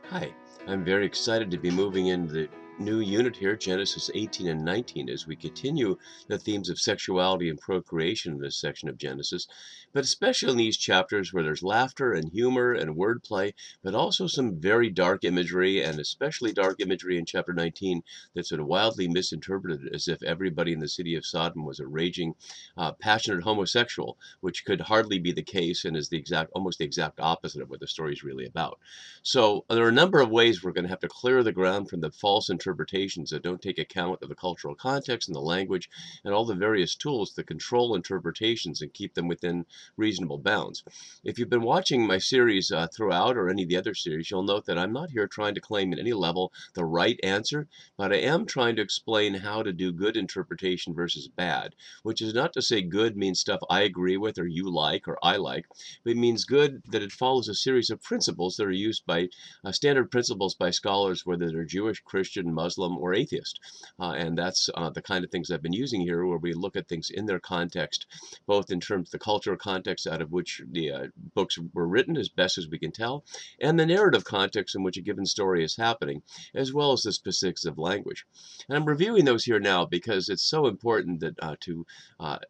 Hi, I'm very excited to be moving into the new unit here, Genesis 18 and 19, as we continue the themes of sexuality and procreation in this section of Genesis, but especially in these chapters where there's laughter and humor and wordplay, but also some very dark imagery, and especially dark imagery in chapter 19 that's been wildly misinterpreted as if everybody in the city of Sodom was a raging, passionate homosexual, which could hardly be the case and is almost the exact opposite of what the story is really about. So there are a number of ways we're going to have to clear the ground from the false interpretations that don't take account of the cultural context and the language and all the various tools to control interpretations and keep them within reasonable bounds. If you've been watching my series throughout or any of the other series, you'll note that I'm not here trying to claim at any level the right answer, but I am trying to explain how to do good interpretation versus bad, which is not to say good means stuff I agree with or you like or I like, but it means good that it follows a series of principles that are used by standard principles by scholars, whether they're Jewish, Christian, Muslim, or atheist. And that's the kind of things I've been using here, where we look at things in their context, both in terms of the cultural context out of which the books were written, as best as we can tell, and the narrative context in which a given story is happening, as well as the specifics of language. And I'm reviewing those here now because it's so important that to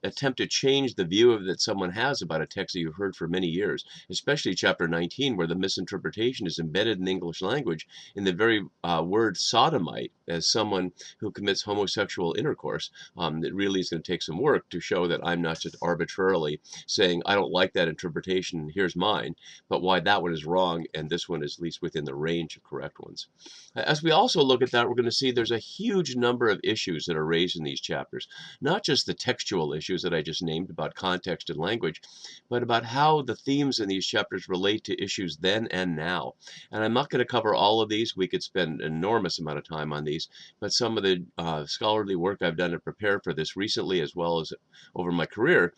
attempt to change the view that someone has about a text that you've heard for many years, especially chapter 19, where the misinterpretation is embedded in the English language in the very word sodomite as someone who commits homosexual intercourse. It really is going to take some work to show that I'm not just arbitrarily saying, I don't like that interpretation, here's mine, but why that one is wrong and this one is at least within the range of correct ones. As we also look at that, we're going to see there's a huge number of issues that are raised in these chapters, not just the textual issues that I just named about context and language, but about how the themes in these chapters relate to issues then and now. And I'm not going to cover all of these. We could spend an enormous amount of time on these, but some of the scholarly work I've done to prepare for this recently, as well as over my career,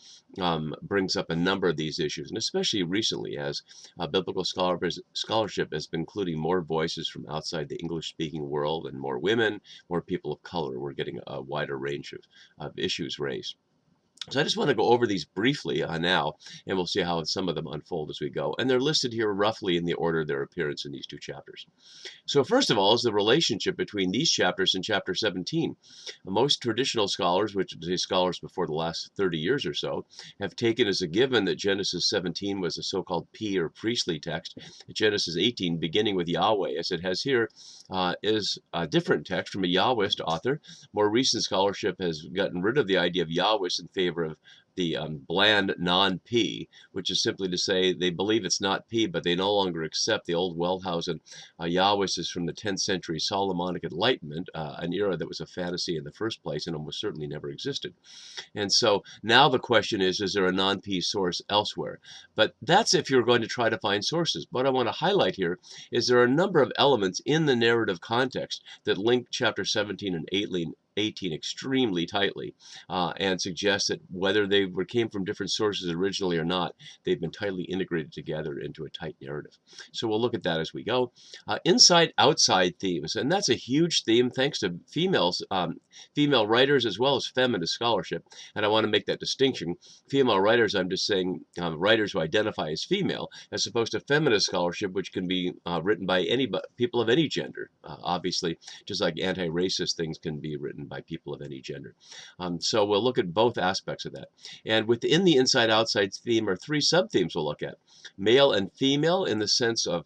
brings up a number of these issues, and especially recently as biblical scholarship has been including more voices from outside the English-speaking world and more women, more people of color. We're getting a wider range of issues raised. So I just want to go over these briefly now, and we'll see how some of them unfold as we go. And they're listed here roughly in the order of their appearance in these two chapters. So first of all is the relationship between these chapters and chapter 17. Most traditional scholars, which would say scholars before the last 30 years or so, have taken as a given that Genesis 17 was a so-called or priestly text. Genesis 18, beginning with Yahweh, as it has here, is a different text from a Yahwist author. More recent scholarship has gotten rid of the idea of Yahwist in favor of the bland non-P, which is simply to say they believe it's not P, but they no longer accept the old Wellhausen Yahwist is from the 10th century Solomonic Enlightenment, an era that was a fantasy in the first place and almost certainly never existed. And so now the question is there a non-P source elsewhere? But that's if you're going to try to find sources. What I want to highlight here is there are a number of elements in the narrative context that link chapter 17 and 18 extremely tightly and suggest that whether they came from different sources originally or not, they've been tightly integrated together into a tight narrative. So we'll look at that as we go. Inside-outside themes, and that's a huge theme thanks to female writers as well as feminist scholarship, and I want to make that distinction. Female writers, I'm just saying writers who identify as female, as opposed to feminist scholarship, which can be written by people of any gender. Obviously, just like anti-racist things can be written by people of any gender. So we'll look at both aspects of that. And within the inside-outside theme are three sub-themes we'll look at. Male and female in the sense of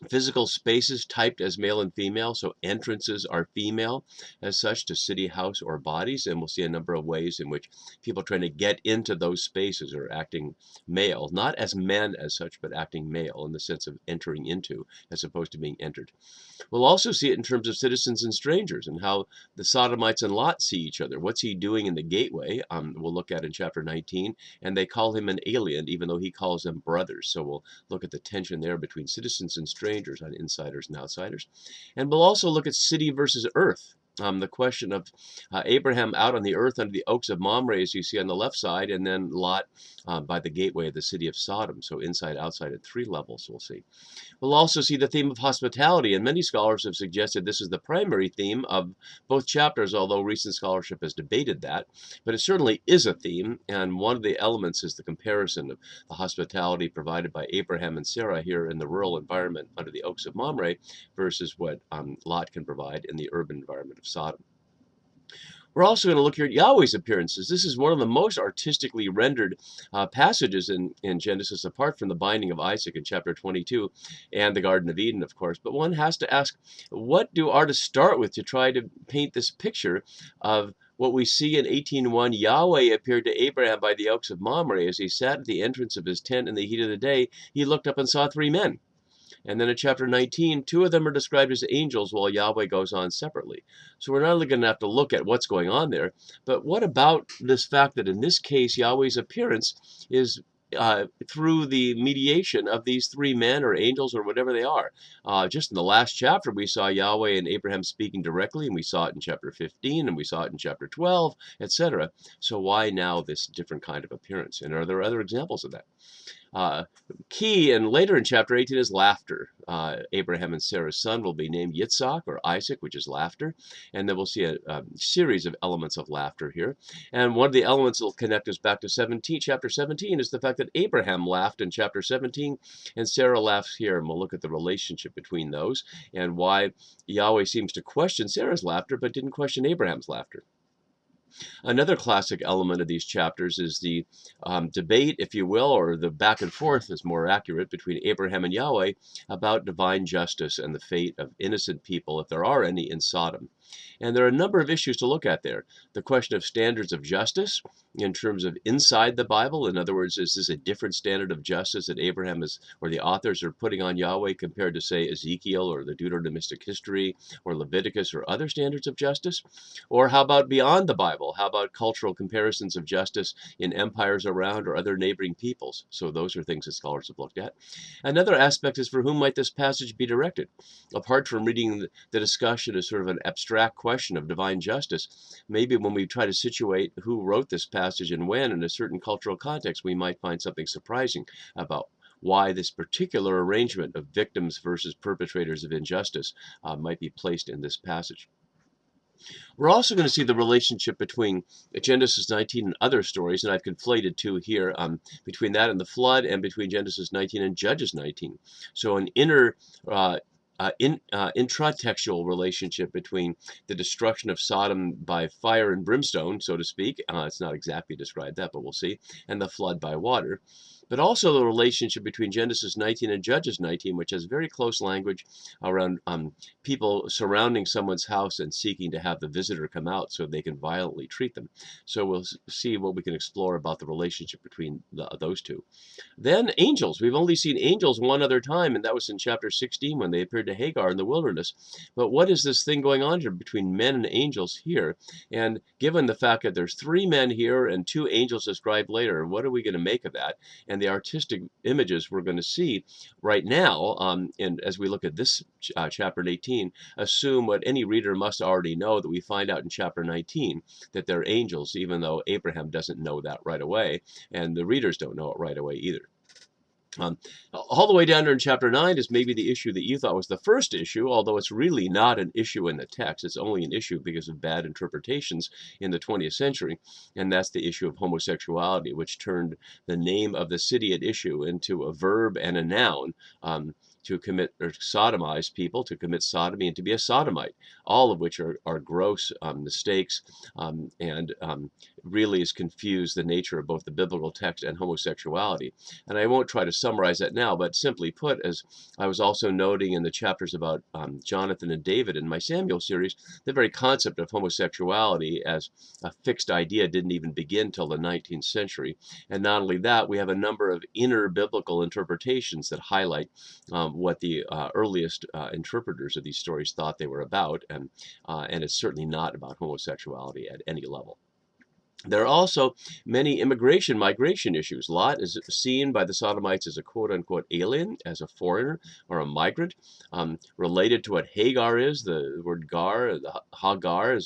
physical spaces typed as male and female, so entrances are female as such to city, house, or bodies, and we'll see a number of ways in which people trying to get into those spaces are acting male, not as men as such, but acting male in the sense of entering into as opposed to being entered. We'll also see it in terms of citizens and strangers and how the Sodomites and Lot see each other. What's he doing in the gateway? We'll look at in chapter 19, and they call him an alien, even though he calls them brothers. So we'll look at the tension there between citizens and strangers on insiders and outsiders. And we'll also look at city versus earth. The question of Abraham out on the earth under the oaks of Mamre, as you see on the left side, and then Lot by the gateway of the city of Sodom. So inside, outside at 3 levels, we'll see. We'll also see the theme of hospitality, and many scholars have suggested this is the primary theme of both chapters, although recent scholarship has debated that. But it certainly is a theme, and one of the elements is the comparison of the hospitality provided by Abraham and Sarah here in the rural environment under the oaks of Mamre versus what Lot can provide in the urban environment of Sodom. We're also going to look here at Yahweh's appearances. This is one of the most artistically rendered passages in Genesis, apart from the binding of Isaac in chapter 22 and the Garden of Eden, of course. But one has to ask, what do artists start with to try to paint this picture of what we see in 18:1? Yahweh appeared to Abraham by the oaks of Mamre. As he sat at the entrance of his tent in the heat of the day, he looked up and saw 3 men. And then in chapter 19, 2 of them are described as angels while Yahweh goes on separately. So we're not only going to have to look at what's going on there, but what about this fact that in this case, Yahweh's appearance is through the mediation of these 3 men or angels or whatever they are. Just in the last chapter, we saw Yahweh and Abraham speaking directly, and we saw it in chapter 15, and we saw it in chapter 12, etc. So why now this different kind of appearance? And are there other examples of that? Key and later in chapter 18 is laughter. Abraham and Sarah's son will be named Yitzhak or Isaac, which is laughter. And then we'll see a series of elements of laughter here. And one of the elements that will connect us back to chapter 17 is the fact that Abraham laughed in chapter 17 and Sarah laughs here. And we'll look at the relationship between those and why Yahweh seems to question Sarah's laughter but didn't question Abraham's laughter. Another classic element of these chapters is the debate, if you will, or the back and forth is more accurate, between Abraham and Yahweh about divine justice and the fate of innocent people, if there are any, in Sodom. And there are a number of issues to look at there. The question of standards of justice in terms of inside the Bible. In other words, is this a different standard of justice that Abraham is, or the authors are putting on Yahweh compared to, say, Ezekiel or the Deuteronomistic history or Leviticus or other standards of justice? Or how about beyond the Bible? How about cultural comparisons of justice in empires around or other neighboring peoples? So those are things that scholars have looked at. Another aspect is, for whom might this passage be directed? Apart from reading the discussion as sort of an abstract question of divine justice, maybe when we try to situate who wrote this passage and when in a certain cultural context, we might find something surprising about why this particular arrangement of victims versus perpetrators of injustice might be placed in this passage. We're also going to see the relationship between Genesis 19 and other stories, and I've conflated 2 here, between that and the flood, and between Genesis 19 and Judges 19. So an intratextual relationship between the destruction of Sodom by fire and brimstone, so to speak. It's not exactly described that, but we'll see, and the flood by water. But also the relationship between Genesis 19 and Judges 19, which has very close language around people surrounding someone's house and seeking to have the visitor come out so they can violently treat them. So we'll see what we can explore about the relationship between those 2. Then angels. We've only seen angels one other time, and that was in chapter 16 when they appeared to Hagar in the wilderness. But what is this thing going on here between men and angels here? And given the fact that there's 3 men here and 2 angels described later, what are we going to make of that? And the artistic images we're going to see right now, and as we look at this chapter 18, assume what any reader must already know, that we find out in chapter 19, that they're angels, even though Abraham doesn't know that right away, and the readers don't know it right away either. All the way down there in chapter 9 is maybe the issue that you thought was the first issue, although it's really not an issue in the text. It's only an issue because of bad interpretations in the 20th century, and that's the issue of homosexuality, which turned the name of the city at issue into a verb and a noun. To commit or sodomize people, to commit sodomy, and to be a sodomite, all of which are gross mistakes and really has confused the nature of both the biblical text and homosexuality. And I won't try to summarize that now, but simply put, as I was also noting in the chapters about Jonathan and David in my Samuel series, the very concept of homosexuality as a fixed idea didn't even begin till the 19th century. And not only that, we have a number of inner biblical interpretations that highlight what the earliest interpreters of these stories thought they were about, and it's certainly not about homosexuality at any level. There are also many migration issues. Lot is seen by the Sodomites as a quote-unquote alien, as a foreigner or a migrant, related to what Hagar is. The word gar, the Hagar,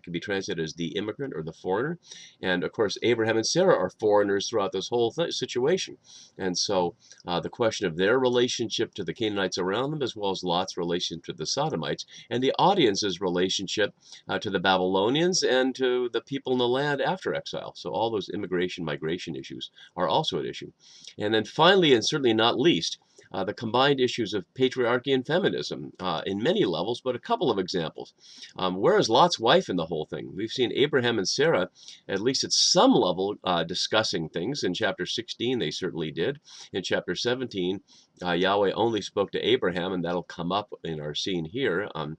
can be translated as the immigrant or the foreigner. And of course, Abraham and Sarah are foreigners throughout this whole situation. And so the question of their relationship to the Canaanites around them, as well as Lot's relationship to the Sodomites, and the audience's relationship to the Babylonians and to the people in the land after exile. So all those migration issues are also at issue. And then finally, and certainly not least, the combined issues of patriarchy and feminism in many levels, but a couple of examples. Where is Lot's wife in the whole thing? We've seen Abraham and Sarah, at least at some level, discussing things. In chapter 16, they certainly did. In chapter 17, Yahweh only spoke to Abraham, and that'll come up in our scene here. And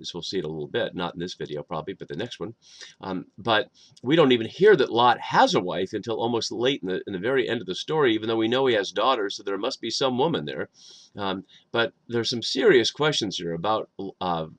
so we'll see it a little bit, not in this video probably, but the next one. But we don't even hear that Lot has a wife until almost late in the very end of the story, even though we know he has daughters, so there must be some woman there. But there's some serious questions here about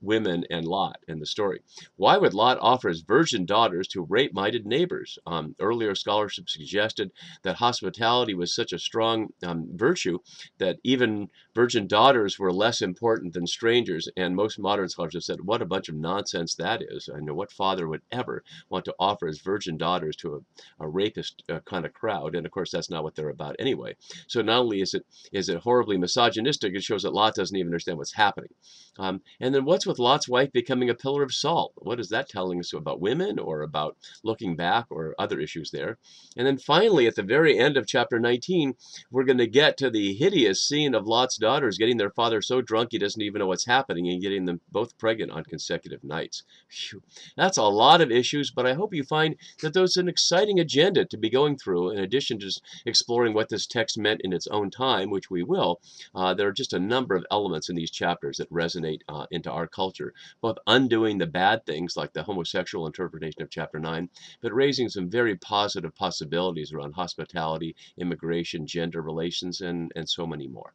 women and Lot in the story. Why would Lot offer his virgin daughters to rape-minded neighbors? Earlier scholarship suggested that hospitality was such a strong virtue that even virgin daughters were less important than strangers, and most modern scholars have said, what a bunch of nonsense that is. I know what father would ever want to offer his virgin daughters to a rapist kind of crowd, and of course that's not what they're about anyway. So not only is it horribly misogynistic, it shows that Lot doesn't even understand what's happening. And then what's with Lot's wife becoming a pillar of salt? What is that telling us about women or about looking back or other issues there? And then finally, at the very end of chapter 19, we're going to get to the hideous scene of Lot's daughters getting their father so drunk he doesn't even know what's happening and getting them both pregnant on consecutive nights. Phew. That's a lot of issues, but I hope you find that there's an exciting agenda to be going through in addition to just exploring what this text meant in its own time, which we will. There are just a number of elements in these chapters that resonate into our culture, both undoing the bad things like the homosexual interpretation of chapter 9, but raising some very positive possibilities around hospitality, immigration, gender relations, and so many more.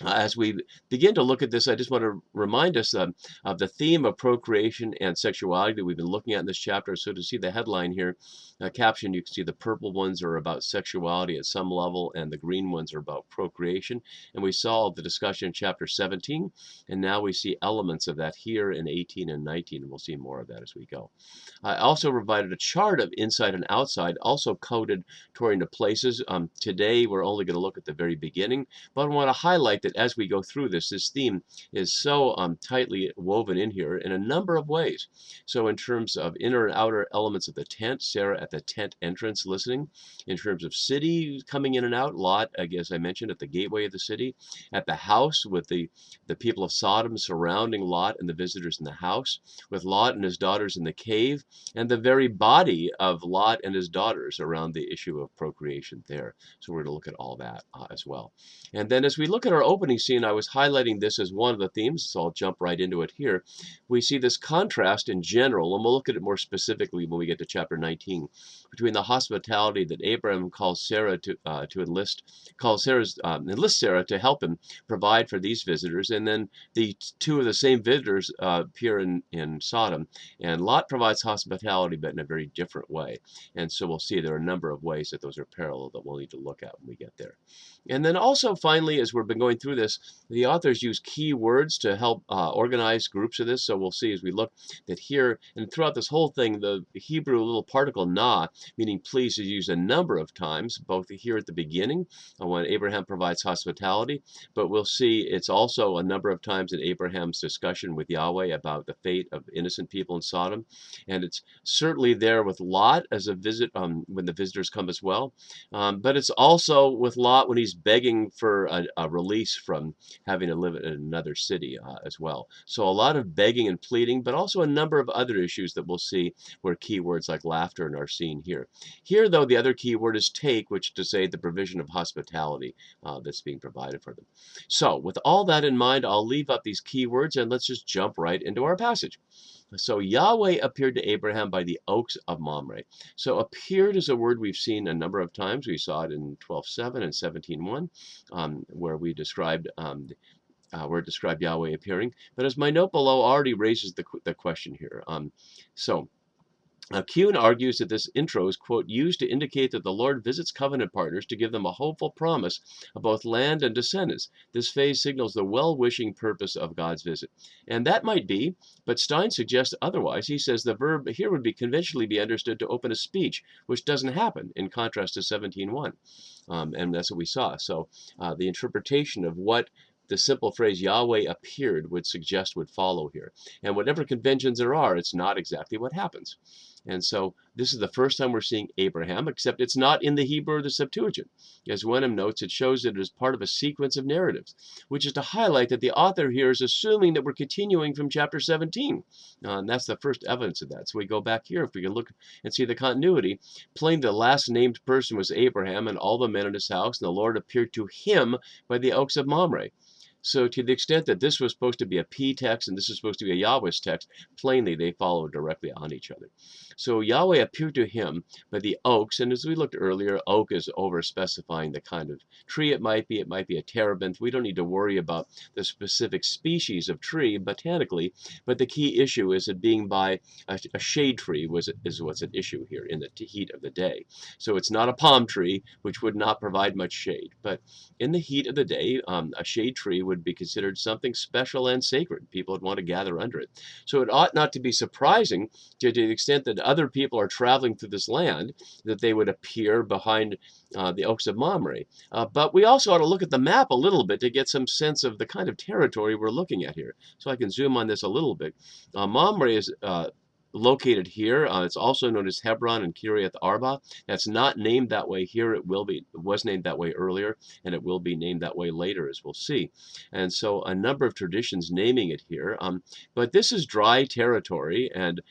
As we begin to look at this, I just want to remind us of the theme of procreation and sexuality that we've been looking at in this chapter. So to see the headline here, caption, you can see the purple ones are about sexuality at some level, and the green ones are about procreation. And we saw the discussion in chapter 17, and now we see elements of that here in 18 and 19, and we'll see more of that as we go. I also provided a chart of inside and outside, also coded toward the places. Today, we're only going to look at the very beginning, but I want to highlight that as we go through this theme is so tightly woven in here in a number of ways. So in terms of inner and outer elements of the tent, Sarah at the tent entrance listening. In terms of city coming in and out, Lot, I guess I mentioned, at the gateway of the city. At the house with the people of Sodom surrounding Lot and the visitors in the house. With Lot and his daughters in the cave. And the very body of Lot and his daughters around the issue of procreation there. So we're going to look at all that as well. And then as we look at our opening scene, I was highlighting this as one of the themes, so I'll jump right into it here. We see this contrast in general, and we'll look at it more specifically when we get to chapter 19, between the hospitality that Abraham calls Sarah to enlist Sarah to help him provide for these visitors, and then the two of the same visitors appear in Sodom, and Lot provides hospitality, but in a very different way. And so we'll see there are a number of ways that those are parallel that we'll need to look at when we get there. And then also, finally, as we've been going through this, the authors use key words to help organize groups of this. So we'll see as we look that here and throughout this whole thing, the Hebrew little particle na, meaning please, is used a number of times, both here at the beginning when Abraham provides hospitality, but we'll see it's also a number of times in Abraham's discussion with Yahweh about the fate of innocent people in Sodom. And it's certainly there with Lot as a visit when the visitors come as well. But it's also with Lot when he's begging for a release from having to live in another city as well. So a lot of begging and pleading, but also a number of other issues that we'll see where keywords like laughter are seen here. Here, though, the other key word is take, which to say the provision of hospitality that's being provided for them. So with all that in mind, I'll leave up these keywords and let's just jump right into our passage. So Yahweh appeared to Abraham by the oaks of Mamre. So appeared is a word we've seen a number of times. We saw it in 12:7 and 17:1, where we described where it described Yahweh appearing. But as my note below already raises the question here. So Kuhn argues that this intro is, quote, used to indicate that the Lord visits covenant partners to give them a hopeful promise of both land and descendants. This phase signals the well-wishing purpose of God's visit. And that might be, but Stein suggests otherwise. He says the verb here would be conventionally be understood to open a speech, which doesn't happen, in contrast to 17:1. And that's what we saw. So the interpretation of what the simple phrase Yahweh appeared would suggest would follow here. And whatever conventions there are, it's not exactly what happens. And so this is the first time we're seeing Abraham, except it's not in the Hebrew or the Septuagint. As Wenham notes, it shows that it is part of a sequence of narratives, which is to highlight that the author here is assuming that we're continuing from chapter 17. And that's the first evidence of that. So we go back here, if we can look and see the continuity. Plain the last named person was Abraham and all the men in his house, and the Lord appeared to him by the oaks of Mamre. So to the extent that this was supposed to be a P text and this is supposed to be a Yahweh's text, plainly they follow directly on each other. So Yahweh appeared to him by the oaks, and as we looked earlier, oak is over specifying the kind of tree it might be. It might be a terebinth. We don't need to worry about the specific species of tree botanically, but the key issue is it being by a shade tree is what's at issue here in the heat of the day. So it's not a palm tree, which would not provide much shade, but in the heat of the day, a shade tree would be considered something special and sacred. People would want to gather under it. So it ought not to be surprising to the extent that other people are traveling through this land that they would appear behind the oaks of Mamre. But we also ought to look at the map a little bit to get some sense of the kind of territory we're looking at here. So I can zoom on this a little bit. Mamre is located here. It's also known as Hebron and Kiriath Arba. That's not named that way here. It was named that way earlier, and it will be named that way later, as we'll see. And so a number of traditions naming it here. But this is dry territory, and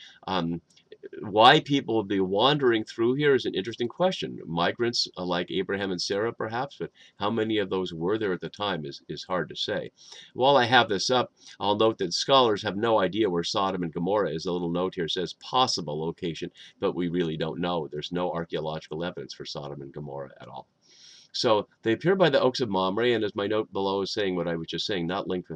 why people would be wandering through here is an interesting question. Migrants like Abraham and Sarah, perhaps, but how many of those were there at the time is hard to say. While I have this up, I'll note that scholars have no idea where Sodom and Gomorrah is. A little note here says possible location, but we really don't know. There's no archaeological evidence for Sodom and Gomorrah at all. So they appear by the oaks of Mamre, and as my note below is saying what I was just saying, not linked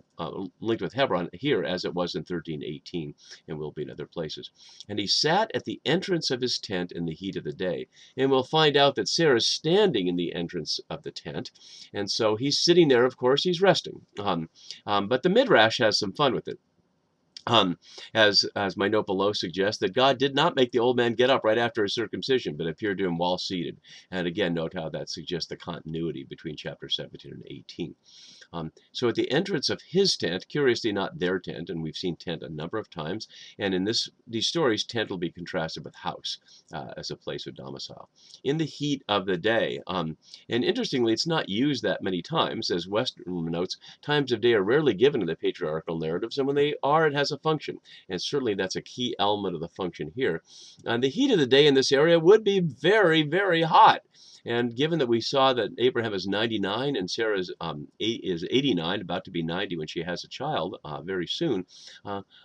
with Hebron here as it was in 1318 and will be in other places. And he sat at the entrance of his tent in the heat of the day. And we'll find out that Sarah's standing in the entrance of the tent. And so he's sitting there, of course, he's resting. But the Midrash has some fun with it. As my note below suggests, that God did not make the old man get up right after his circumcision, but appeared to him while seated. And again, note how that suggests the continuity between chapter 17 and 18. So at the entrance of his tent, curiously not their tent, and we've seen tent a number of times, and in these stories, tent will be contrasted with house as a place of domicile. In the heat of the day, and interestingly, it's not used that many times, as Western notes, times of day are rarely given in the patriarchal narratives, and when they are, it has a function, and certainly that's a key element of the function here. And the heat of the day in this area would be very, very hot. And given that we saw that Abraham is 99 and Sarah is 89, about to be 90 when she has a child very soon,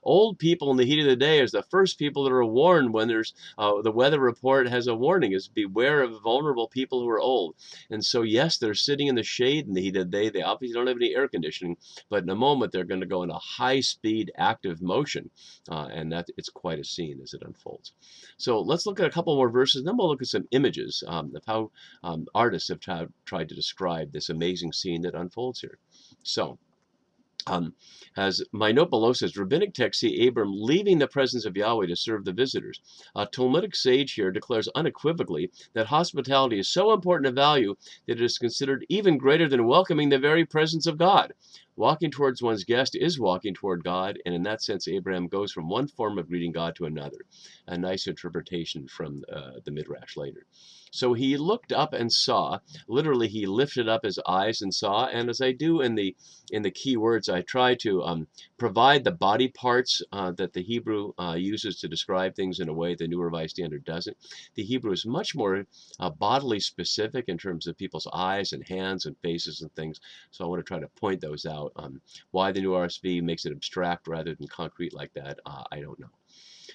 old people in the heat of the day is the first people that are warned when there's the weather report has a warning is beware of vulnerable people who are old. And so yes, they're sitting in the shade in the heat of the day. They obviously don't have any air conditioning, but in a moment they're going to go in a high-speed active motion, and that it's quite a scene as it unfolds. So let's look at a couple more verses, then we'll look at some images of how artists have tried to describe this amazing scene that unfolds here. So, as my note below says, rabbinic texts see Abram leaving the presence of Yahweh to serve the visitors. A Talmudic sage here declares unequivocally that hospitality is so important a value that it is considered even greater than welcoming the very presence of God. Walking towards one's guest is walking toward God, and in that sense, Abraham goes from one form of greeting God to another. A nice interpretation from the Midrash later. So he looked up and saw, literally he lifted up his eyes and saw, and as I do in the key words, I try to provide the body parts that the Hebrew uses to describe things in a way the New Revised Standard doesn't. The Hebrew is much more bodily specific in terms of people's eyes and hands and faces and things, so I want to try to point those out. Why the New RSV makes it abstract rather than concrete like that, I don't know.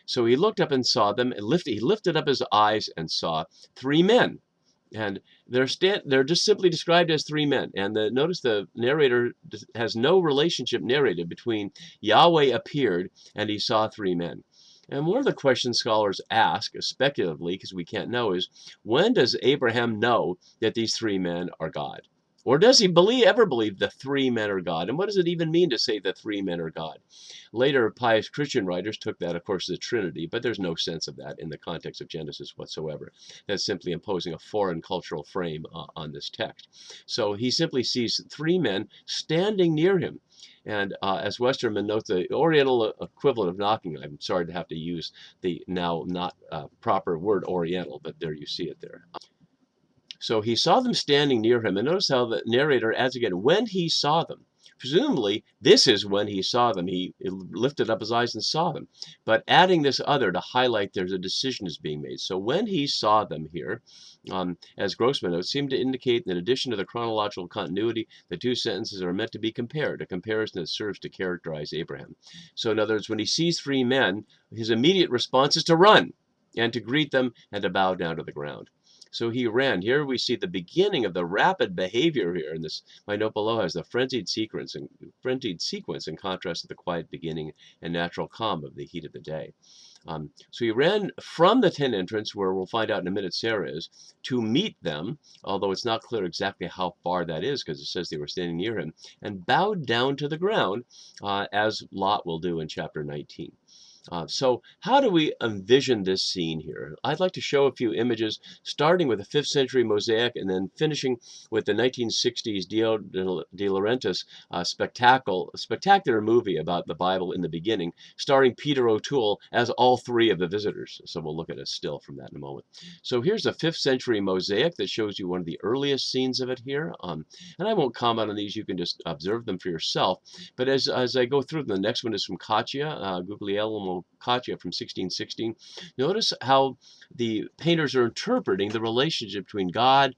So he looked up and saw them, and he lifted up his eyes and saw three men. And they're just simply described as three men. And notice the narrator has no relationship narrated between Yahweh appeared and he saw three men. And one of the questions scholars ask, speculatively, because we can't know, is when does Abraham know that these three men are God? Or does he ever believe the three men are God? And what does it even mean to say the three men are God? Later, pious Christian writers took that, of course, as the Trinity, but there's no sense of that in the context of Genesis whatsoever. That's simply imposing a foreign cultural frame on this text. So he simply sees three men standing near him. And as Westermann notes, the Oriental equivalent of knocking, I'm sorry to have to use the now not proper word Oriental, but there you see it there. So he saw them standing near him, and notice how the narrator adds again, when he saw them. Presumably, this is when he saw them. He lifted up his eyes and saw them. But adding this other to highlight there's a decision is being made. So when he saw them here, as Grossman notes, seemed to indicate that in addition to the chronological continuity, the two sentences are meant to be compared, a comparison that serves to characterize Abraham. So in other words, when he sees three men, his immediate response is to run and to greet them and to bow down to the ground. So he ran. Here we see the beginning of the rapid behavior here. And this, my note below has the frenzied sequence in contrast to the quiet beginning and natural calm of the heat of the day. So he ran from the tent entrance, where we'll find out in a minute Sarah is, to meet them, although it's not clear exactly how far that is because it says they were standing near him, and bowed down to the ground, as Lot will do in chapter 19. So how do we envision this scene here? I'd like to show a few images, starting with a 5th century mosaic and then finishing with the 1960s Dio de Laurentiis spectacular movie about the Bible in the beginning, starring Peter O'Toole as all three of the visitors. So we'll look at a still from that in a moment. So here's a 5th century mosaic that shows you one of the earliest scenes of it here. And I won't comment on these, you can just observe them for yourself. But as I go through them, the next one is from Caccia, Guglielmo Caccia from 1616. Notice how the painters are interpreting the relationship between God,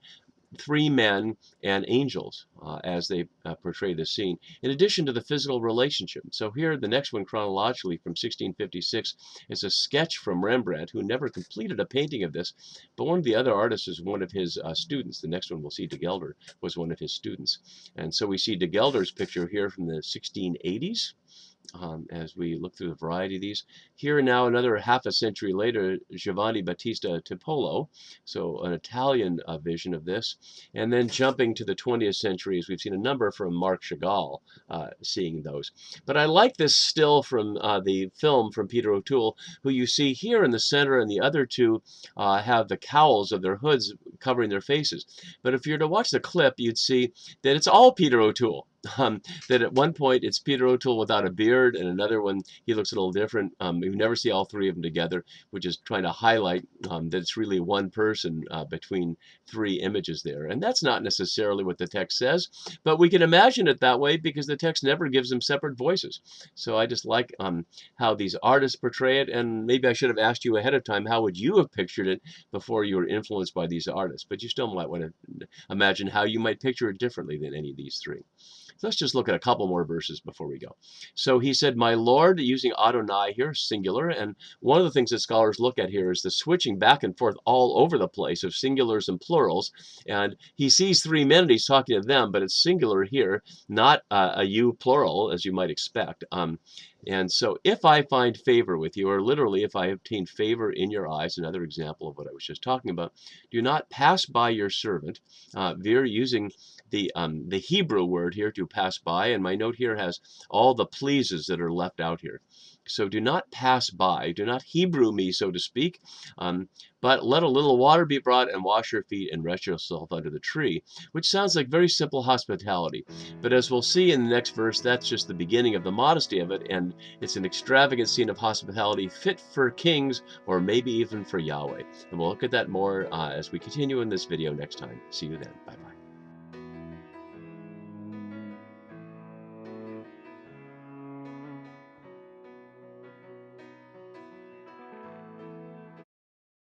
three men, and angels as they portray this scene, in addition to the physical relationship. So here, the next one chronologically from 1656 is a sketch from Rembrandt, who never completed a painting of this, but one of the other artists is one of his students. The next one we'll see, de Gelder, was one of his students. And so we see de Gelder's picture here from the 1680s. As we look through the variety of these. Here now, another half a century later, Giovanni Battista Tiepolo, so an Italian vision of this. And then jumping to the 20th century, as we've seen a number from Marc Chagall seeing those. But I like this still from the film from Peter O'Toole, who you see here in the center, and the other two have the cowls of their hoods covering their faces. But if you were to watch the clip, you'd see that it's all Peter O'Toole. That at one point it's Peter O'Toole without a beard, and another one he looks a little different. You never see all three of them together, which is trying to highlight that it's really one person between three images there. And that's not necessarily what the text says, but we can imagine it that way because the text never gives them separate voices. So I just like how these artists portray it, and maybe I should have asked you ahead of time, how would you have pictured it before you were influenced by these artists? But you still might want to imagine how you might picture it differently than any of these three. Let's just look at a couple more verses before we go. So he said, my Lord, using Adonai here, singular. And one of the things that scholars look at here is the switching back and forth all over the place of singulars and plurals. And he sees three men and he's talking to them, but it's singular here, not a you plural, as you might expect. And so if I find favor with you, or literally if I obtain favor in your eyes, another example of what I was just talking about, do not pass by your servant. We're using the Hebrew word here, to pass by, and my note here has all the pleases that are left out here. So do not pass by, do not Hebrew me, so to speak, but let a little water be brought and wash your feet and rest yourself under the tree, which sounds like very simple hospitality. But as we'll see in the next verse, that's just the beginning of the modesty of it, and it's an extravagant scene of hospitality fit for kings or maybe even for Yahweh. And we'll look at that more as we continue in this video next time. See you then. Bye-bye.